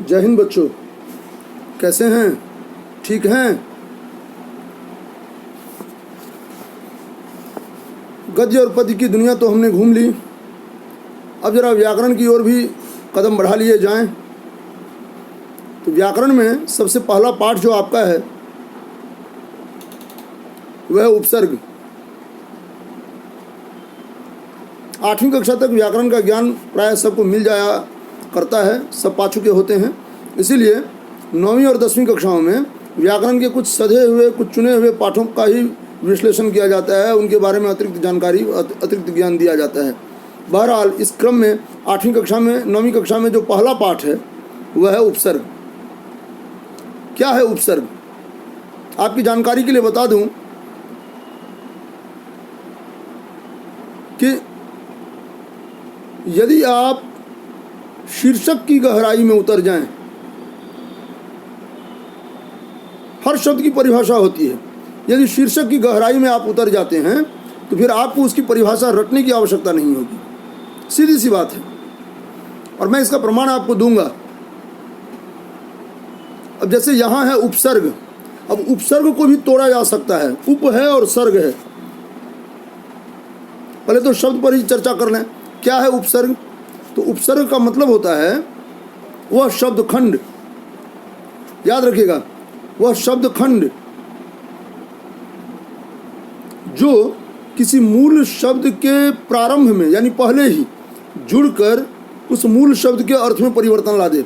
जय हिंद बच्चों, कैसे हैं? ठीक हैं? गद्य और पद्य की दुनिया तो हमने घूम ली। अब जरा व्याकरण की ओर भी कदम बढ़ा लिए जाएं। तो व्याकरण में सबसे पहला पाठ जो आपका है वह उपसर्ग। 8वीं कक्षा तक व्याकरण का ज्ञान प्राय सबको मिल जाया करता है, सब पा चुके होते हैं। इसीलिए 9वीं और 10वीं कक्षाओं में व्याकरण के कुछ सधे हुए, कुछ चुने हुए पाठों का ही विश्लेषण किया जाता है, उनके बारे में अतिरिक्त जानकारी, अतिरिक्त ज्ञान दिया जाता है। बहरहाल इस क्रम में 8वीं कक्षा में, 9वीं कक्षा में जो पहला पाठ है वह है उपसर्ग। क्या है उपसर्ग? आपकी जानकारी के लिए बता दूं कि यदि आप शीर्षक की गहराई में उतर जाएं, हर शब्द की परिभाषा होती है। यदि शीर्षक की गहराई में आप उतर जाते हैं तो फिर आपको उसकी परिभाषा रटने की आवश्यकता नहीं होगी। सीधी सी बात है, और मैं इसका प्रमाण आपको दूंगा। अब जैसे यहाँ है उपसर्ग। अब उपसर्ग को भी तोड़ा जा सकता है। उप है और सर्ग है। पहले तो शब्द पर ही चर्चा कर लें। क्या है उपसर्ग? तो उपसर्ग का मतलब होता है वह शब्द खंड, याद रखिएगा, वह शब्द खंड जो किसी मूल शब्द के प्रारंभ में यानी पहले ही जुड़कर उस मूल शब्द के अर्थ में परिवर्तन ला दे।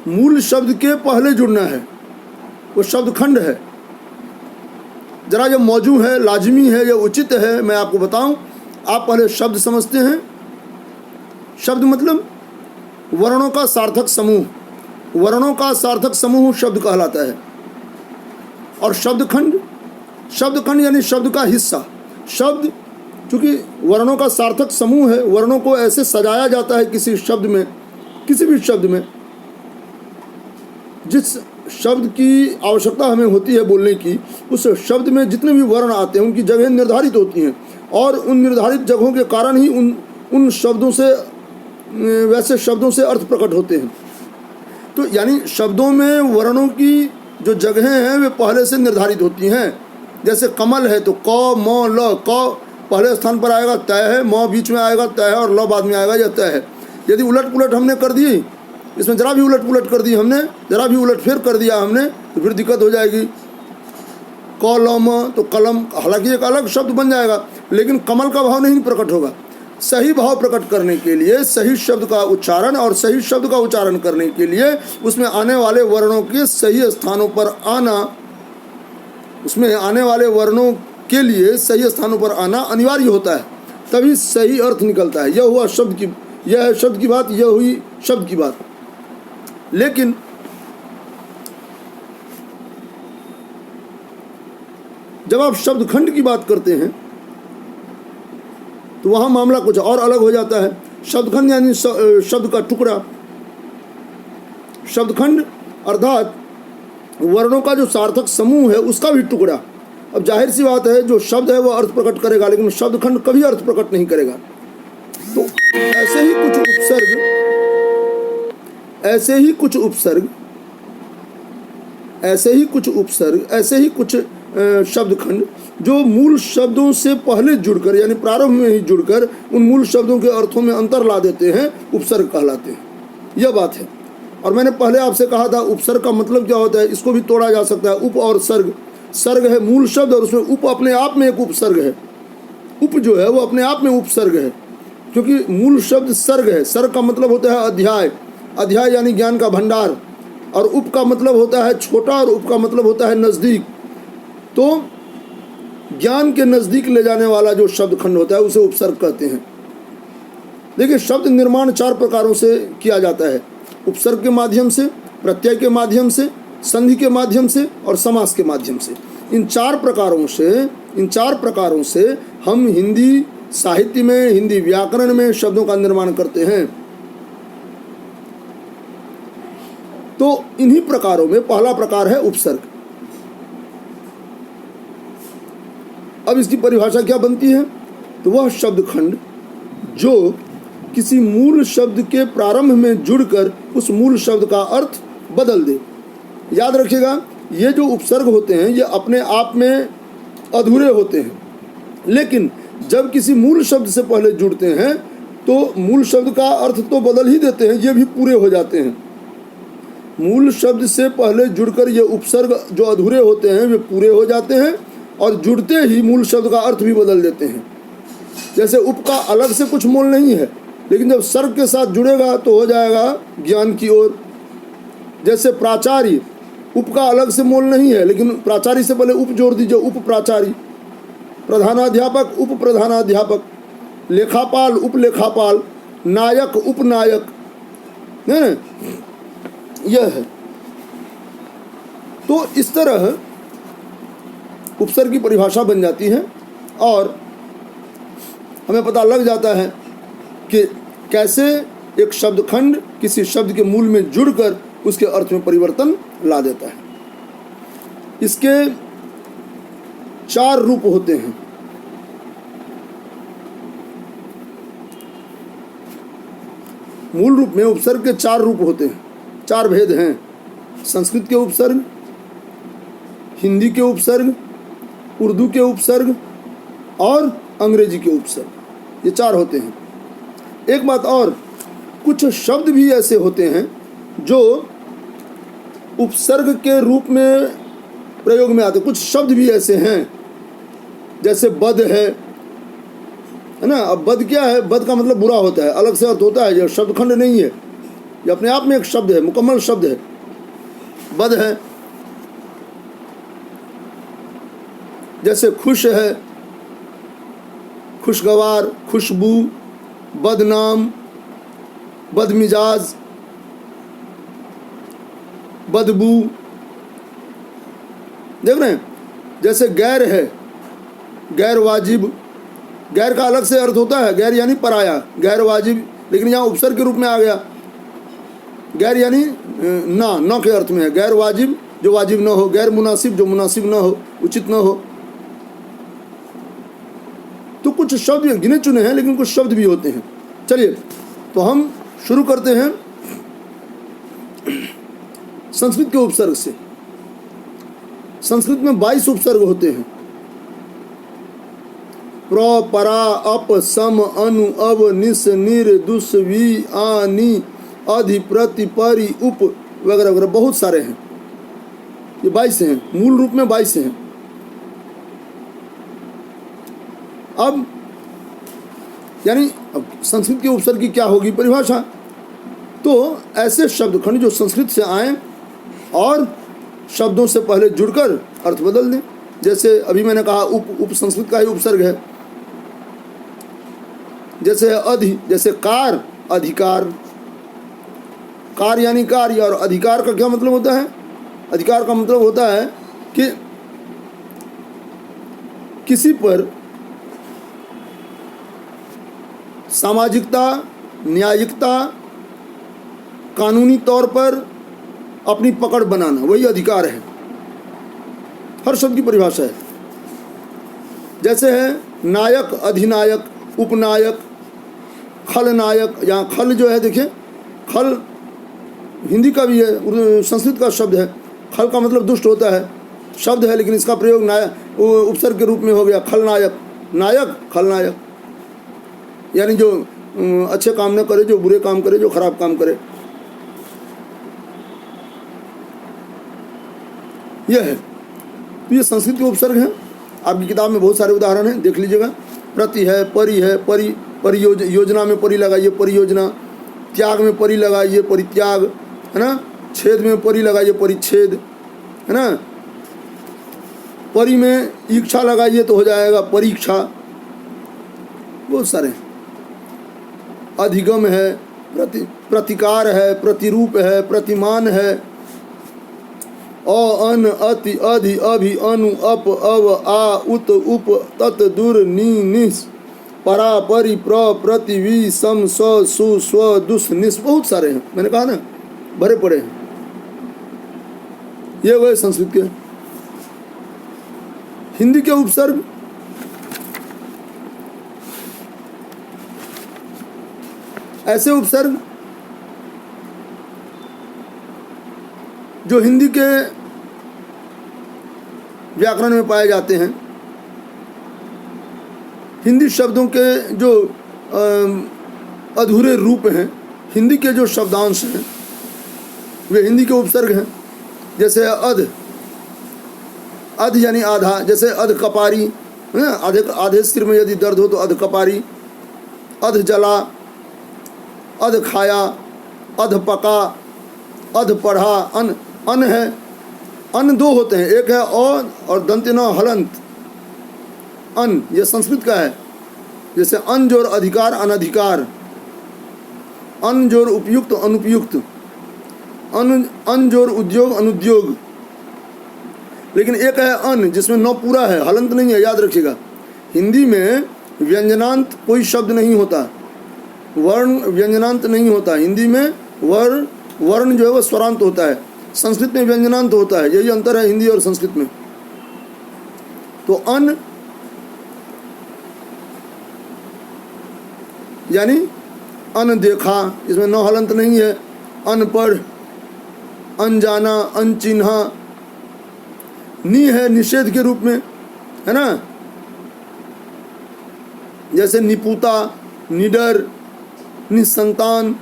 मूल शब्द के पहले जुड़ना है, वो शब्द खंड है। जरा जब मौजू है, लाजमी है या उचित है, मैं आपको बताऊं। आप पहले शब्द समझते हैं। शब्द मतलब वर्णों का सार्थक समूह। वर्णों का सार्थक समूह शब्द कहलाता है। और शब्द खंड यानी शब्द का हिस्सा। शब्द चूंकि वर्णों का सार्थक समूह है, वर्णों को ऐसे सजाया जाता है किसी शब्द में, किसी भी शब्द में, जिस शब्द की आवश्यकता हमें होती है बोलने की, उस शब्द में जितने भी वर्ण आते हैं उनकी जगह निर्धारित होती हैं, और उन निर्धारित जगहों के कारण ही उन शब्दों से, वैसे शब्दों से अर्थ प्रकट होते हैं। तो यानी शब्दों में वर्णों की जो जगहें हैं वे पहले से निर्धारित होती हैं। जैसे कमल है तो क, म, ल। क पहले स्थान पर आएगा, तय है। म बीच में आएगा, तय है। और ल बाद में आएगा, यह तय है। यदि उलट पुलट हमने कर दी, इसमें जरा भी उलट पुलट कर दी हमने, जरा भी उलट फेर कर दिया हमने, तो फिर दिक्कत हो जाएगी। कलम तो कलम, हालांकि एक अलग शब्द बन जाएगा, लेकिन कमल का भाव नहीं प्रकट होगा। सही भाव प्रकट करने के लिए सही शब्द का उच्चारण, और सही शब्द का उच्चारण करने के लिए उसमें आने वाले वर्णों के सही स्थानों पर आना, उसमें आने वाले वर्णों के लिए सही स्थानों पर आना अनिवार्य होता है, तभी सही अर्थ निकलता है। यह हुआ शब्द की, यह है शब्द की बात, यह हुई शब्द की बात। लेकिन जब आप शब्द खंड की बात करते हैं तो वहां मामला कुछ और अलग हो जाता है। शब्द खंड यानी शब्द का टुकड़ा। शब्द खंड अर्थात वर्णों का जो सार्थक समूह है उसका भी टुकड़ा। अब जाहिर सी बात है, जो शब्द है वह अर्थ प्रकट करेगा, लेकिन शब्द खंड कभी अर्थ प्रकट नहीं करेगा। तो ऐसे ही कुछ उपसर्ग, शब्द खंड जो मूल शब्दों से पहले जुड़कर यानी प्रारंभ में ही जुड़कर उन मूल शब्दों के अर्थों में अंतर ला देते हैं, उपसर्ग कहलाते हैं। यह बात है। और मैंने पहले आपसे कहा था उपसर्ग का मतलब क्या होता है, इसको भी तोड़ा जा सकता है। उप और सर्ग। सर्ग है मूल शब्द, और उसमें उप अपने आप में एक उपसर्ग है। उप जो है वो अपने आप में उपसर्ग है, क्योंकि मूल शब्द सर्ग है। सर्ग का मतलब होता है अध्याय। अध्याय यानी ज्ञान का भंडार। और उप का मतलब होता है छोटा, और उप का मतलब होता है नज़दीक। तो ज्ञान के नज़दीक ले जाने वाला जो शब्द खंड होता है उसे उपसर्ग कहते हैं। देखिए, शब्द निर्माण 4 प्रकारों से किया जाता है। उपसर्ग के माध्यम से, प्रत्यय के माध्यम से, संधि के माध्यम से और समास के माध्यम से। इन चार प्रकारों से हम हिंदी साहित्य में, हिंदी व्याकरण में शब्दों का निर्माण करते हैं। तो इन्हीं प्रकारों में पहला प्रकार है उपसर्ग। अब इसकी परिभाषा क्या बनती है? तो वह शब्द खंड जो किसी मूल शब्द के प्रारंभ में जुड़कर उस मूल शब्द का अर्थ बदल दे। याद रखिएगा, ये जो उपसर्ग होते हैं ये अपने आप में अधूरे होते हैं, लेकिन जब किसी मूल शब्द से पहले जुड़ते हैं तो मूल शब्द का अर्थ तो बदल ही देते हैं, ये भी पूरे हो जाते हैं। मूल शब्द से पहले जुड़कर ये उपसर्ग जो अधूरे होते हैं वे पूरे हो जाते हैं और जुड़ते ही मूल शब्द का अर्थ भी बदल देते हैं। जैसे उप का अलग से कुछ मोल नहीं है, लेकिन जब सर्ग के साथ जुड़ेगा तो हो जाएगा ज्ञान की ओर। जैसे प्राचार्य, उप का अलग से मोल नहीं है, लेकिन प्राचार्य से पहले उप जोड़ दीजिए, उप प्राचार्य। प्रधानाध्यापक, उप प्रधानाध्यापक। लेखापाल, उप लेखापाल। नायक, उपनायक, है ना, यह है। तो इस तरह उपसर्ग की परिभाषा बन जाती है और हमें पता लग जाता है कि कैसे एक शब्दखंड किसी शब्द के मूल में जुड़कर उसके अर्थ में परिवर्तन ला देता है। इसके 4 रूप होते हैं। मूल रूप में उपसर्ग के 4 रूप होते हैं, 4 भेद हैं। संस्कृत के उपसर्ग, हिंदी के उपसर्ग, उर्दू के उपसर्ग और अंग्रेजी के उपसर्ग, ये 4 होते हैं। एक बात और, कुछ शब्द भी ऐसे होते हैं जो उपसर्ग के रूप में प्रयोग में आते हैं। कुछ शब्द भी ऐसे हैं, जैसे बद है ना। अब बद क्या है? बद का मतलब बुरा होता है, अलग से अर्थ होता है, यह शब्दखंड नहीं है, ये अपने आप में एक शब्द है, मुकम्मल शब्द है, बद है। जैसे खुश है, खुशगवार, खुशबू, बदनाम, बदमिजाज, बदबू, देख रहे हैं। जैसे गैर है, गैर वाजिब, गैर का अलग से अर्थ होता है, गैर यानी पराया, गैर वाजिब, लेकिन यहाँ उपसर्ग के रूप में आ गया। गैर यानी ना के अर्थ में है। गैर वाजिब, जो वाजिब ना हो, गैर मुनासिब, जो मुनासिब ना हो, उचित ना हो। तो कुछ शब्द गिने चुने हैं, लेकिन कुछ शब्द भी होते हैं। चलिए तो हम शुरू करते हैं संस्कृत के उपसर्ग से। संस्कृत में 22 उपसर्ग होते हैं। प्र, परा, अप, सम, अनु, अव, निस, निर, दुस, वी, आ, नी, अधि, प्रति, परि, उप वगैरह वगैरह बहुत सारे हैं। ये 22 हैं, मूल रूप में 22 हैं। अब यानी अब संस्कृत के उपसर्ग की क्या होगी परिभाषा? तो ऐसे शब्दखंड जो संस्कृत से आए और शब्दों से पहले जुड़कर अर्थ बदल दें। जैसे अभी मैंने कहा उप संस्कृत का ही उपसर्ग है। जैसे अधि, जैसे कार, अधिकार। कार यानी कार्य, और अधिकार का क्या मतलब होता है? अधिकार का मतलब होता है कि किसी पर सामाजिकता, न्यायिकता, कानूनी तौर पर अपनी पकड़ बनाना, वही अधिकार है। हर शब्द की परिभाषा है। जैसे है नायक, अधिनायक, उपनायक, खलनायक। यहाँ खल जो है, देखिए खल हिंदी का भी है, संस्कृत का शब्द है। खल का मतलब दुष्ट होता है, शब्द है, लेकिन इसका प्रयोग नायक उपसर्ग के रूप में हो गया। खलनायक, नायक, खलनायक, यानी जो अच्छे काम न करे, जो बुरे काम करे, जो खराब काम करे, यह है। तो ये संस्कृत के उपसर्ग हैं। आपकी किताब में बहुत सारे उदाहरण हैं, देख लीजिएगा। प्रति है, परि है, योजना में परि लगाइए, परियोजना। त्याग में परि लगाइए, परित्याग, है ना। छेद में परि लगाइए, परिच्छेद, है ना। परि में इच्छा लगाइए तो हो जाएगा परीक्षा। बहुत सारे। अधिगम है, प्रतिकार है, प्रतिरूप है, प्रतिमान है। अ, अन, अति, अधि, अभि, अनु, अप, अव, आ, उत, उप, तत्, दुर, नि, निस, परा, परि, प्र, प्रति, वि, सम, स, सु, स्व, दुस, निस। बहुत सारे हैं, मैंने कहा ना, भरे पड़े हैं। ये वह संस्कृत के। हिंदी के उपसर्ग ऐसे उपसर्ग जो हिंदी के व्याकरण में पाए जाते हैं, हिंदी शब्दों के जो अधूरे रूप हैं, हिंदी के जो शब्दांश हैं, वे हिंदी के उपसर्ग हैं। जैसे अध, अध यानी आधा, जैसे अध कपारी, आधे सिर में यदि दर्द हो तो अध कपारी, अध जला, अध खाया, अध पका, अध पढ़ा, अन, अन है। अन दो होते हैं, एक है और दंत्यन हलंत अन, ये संस्कृत का है। जैसे अन जोर अधिकार अनधिकार, अन जोर उपयुक्त अनुपयुक्त, अन जोर उद्योग अनुद्योग। लेकिन एक है अन जिसमें न पूरा है, हलंत नहीं है, याद रखिएगा। हिंदी में व्यंजनांत कोई शब्द नहीं होता, वर्ण व्यंजनांत नहीं होता। हिंदी में वर्ण जो है वह स्वरांत होता है, संस्कृत में व्यंजनांत होता है। यही अंतर है हिंदी और संस्कृत में। तो अन यानी अनदेखा, इसमें न हलंत नहीं है। अनपढ़, अनजाना, अनचिन्हा। नि है निषेध के रूप में, है ना। जैसे निपुता, निडर, निसंतान,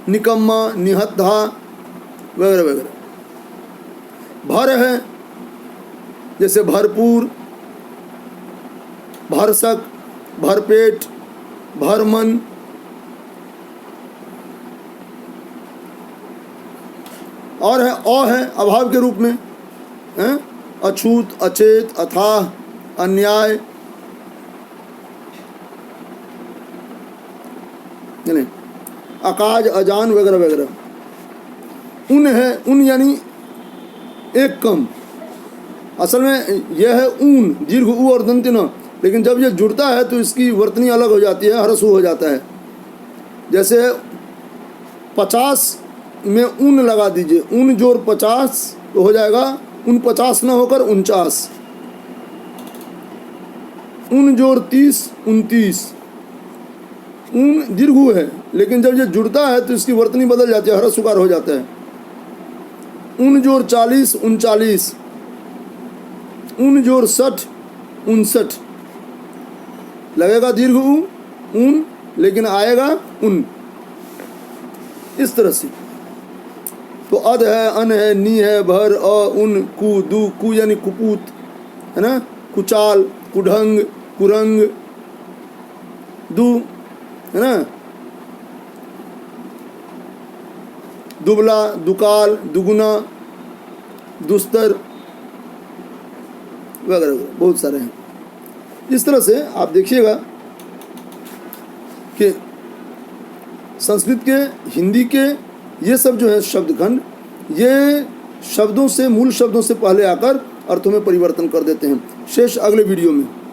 निकम्मा, निहत्था वगैरह वगैरह। भर है जैसे भरपूर, भरसक, भरपेट, भरमन। और है अ है अभाव के रूप में, अछूत, अचेत, अथाह, अन्याय, नहीं, अकाज, अजान वगैरह वगैरह। उन है, उन यानी एक कम। असल में यह है ऊन, दीर्घ ऊ और दंत्य न। लेकिन जब यह जुड़ता है तो इसकी वर्तनी अलग हो जाती है, ह्रस्व हो जाता है। जैसे 50 में ऊन लगा दीजिए, ऊन जोर 50 तो हो जाएगा 49 न होकर 49। ऊन जोर 30 29। ऊन दीर्घ है, लेकिन जब ये जुड़ता है तो इसकी वर्तनी बदल जाती है, ह्रस्वकार हो जाता है। ऊन जोर 40 39। ऊन जोर 60 59। लगेगा दीर्घ ऊन, लेकिन आएगा उन, इस तरह से। तो अध है, अन है, नी है, भर, अ, उन, कु, दु, कु यानी कुपूत, है ना, कुचाल, कुढंग, कुरंग, दु, है ना, दुबला, दुकाल, दुगुना, दुस्तर वगैरह बहुत सारे हैं। इस तरह से आप देखिएगा कि संस्कृत के, हिंदी के ये सब जो है शब्दखंड, ये शब्दों से, मूल शब्दों से पहले आकर अर्थों में परिवर्तन कर देते हैं। शेष अगले वीडियो में।